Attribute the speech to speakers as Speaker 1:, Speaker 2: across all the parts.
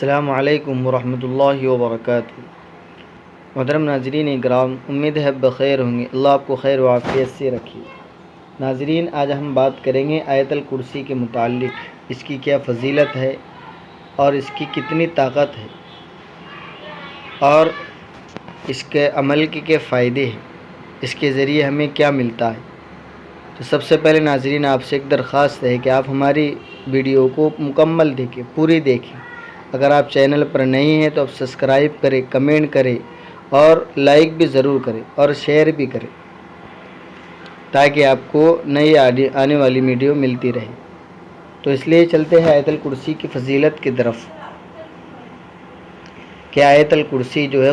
Speaker 1: السلام علیکم ورحمۃ اللہ وبرکاتہ۔ محترم ناظرین اکرام، امید ہے بخیر ہوں گے۔ اللہ آپ کو خیر و عافیت سے رکھے۔ ناظرین، آج ہم بات کریں گے آیت الکرسی کے متعلق، اس کی کیا فضیلت ہے اور اس کی کتنی طاقت ہے اور اس کے عمل کے کیا فائدے ہیں، اس کے ذریعے ہمیں کیا ملتا ہے۔ تو سب سے پہلے ناظرین، آپ سے ایک درخواست ہے کہ آپ ہماری ویڈیو کو مکمل دیکھیں، پوری دیکھیں۔ اگر آپ چینل پر نہیں ہیں تو آپ سبسکرائب کریں، کمنٹ کریں اور لائک بھی ضرور کریں اور شیئر بھی کریں، تاکہ آپ کو نئی آنے والی ویڈیو ملتی رہے۔ تو اس لیے چلتے ہیں آیت الکرسی کی فضیلت کی طرف کہ آیت الکرسی جو ہے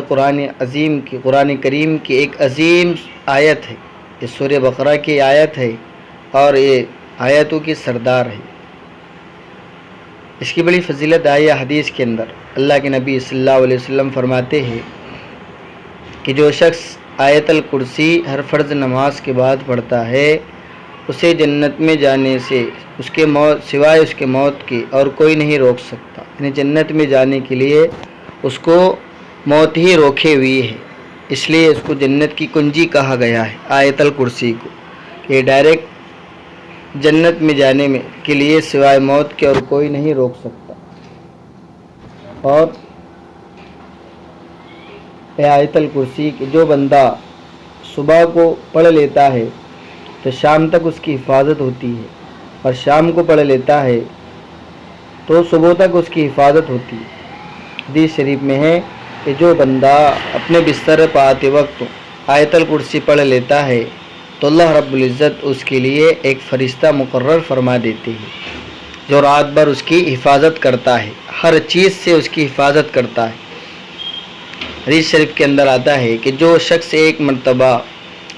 Speaker 1: قرآن کریم کی ایک عظیم آیت ہے۔ یہ سورہ بقرہ کی آیت ہے اور یہ آیتوں کی سردار ہے۔ اس کی بڑی فضیلت آئی ہے حدیث کے اندر۔ اللہ کے نبی صلی اللہ علیہ وسلم فرماتے ہیں کہ جو شخص آیت الکرسی ہر فرض نماز کے بعد پڑھتا ہے، اسے جنت میں جانے سے سوائے اس کے موت کے اور کوئی نہیں روک سکتا۔ یعنی جنت میں جانے کے لیے اس کو موت ہی روکے ہوئی ہے، اس لیے اس کو جنت کی کنجی کہا گیا ہے آیت الکرسی کو، کہ ڈائریکٹ جنت میں جانے کے لیے سوائے موت کے اور کوئی نہیں روک سکتا۔ اور آیت الکرسی کہ جو بندہ صبح کو پڑھ لیتا ہے تو شام تک اس کی حفاظت ہوتی ہے، اور شام کو پڑھ لیتا ہے تو صبح تک اس کی حفاظت ہوتی ہے۔ حدیث شریف میں ہے کہ جو بندہ اپنے بستر پر آتے وقت آیت الکرسی پڑھ لیتا ہے تو اللہ رب العزت اس کے لیے ایک فرشتہ مقرر فرما دیتے ہیں، جو رات بھر اس کی حفاظت کرتا ہے، ہر چیز سے اس کی حفاظت کرتا ہے۔ حدیث شریف کے اندر آتا ہے کہ جو شخص ایک مرتبہ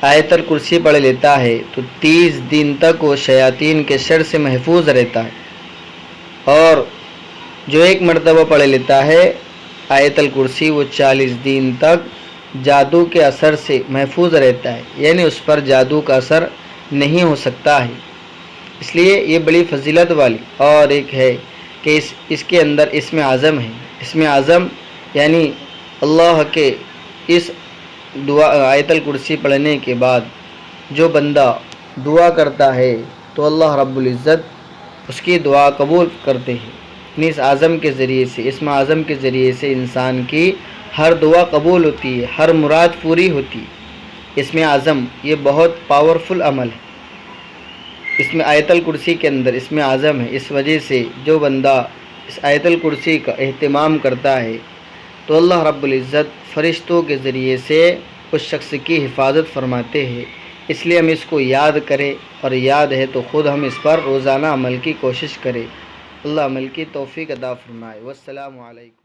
Speaker 1: آیت الکرسی پڑھ لیتا ہے تو 30 دن تک وہ شیاطین کے شر سے محفوظ رہتا ہے، اور جو ایک مرتبہ پڑھ لیتا ہے آیت الکرسی، وہ 40 دن تک جادو کے اثر سے محفوظ رہتا ہے، یعنی اس پر جادو کا اثر نہیں ہو سکتا ہے۔ اس لیے یہ بڑی فضیلت والی اور ایک ہے کہ اس کے اندر اسم اعظم ہے۔ اسم اعظم یعنی اللہ کے اس آیت الکرسی پڑھنے کے بعد جو بندہ دعا کرتا ہے تو اللہ رب العزت اس کی دعا قبول کرتے ہیں۔ اس اعظم کے ذریعے سے، اسم اعظم کے ذریعے سے انسان کی ہر دعا قبول ہوتی ہے، ہر مراد پوری ہوتی ہے۔ اسم اعظم یہ بہت پاورفل عمل ہے۔ اس میں آیت الکرسی کے اندر اسم اعظم ہے، اس وجہ سے جو بندہ اس آیت الکرسی کا اہتمام کرتا ہے تو اللہ رب العزت فرشتوں کے ذریعے سے اس شخص کی حفاظت فرماتے ہیں۔ اس لیے ہم اس کو یاد کریں، اور یاد ہے تو خود ہم اس پر روزانہ عمل کی کوشش کریں۔ اللہ عمل کی توفیق عطا فرمائے۔ والسلام علیکم۔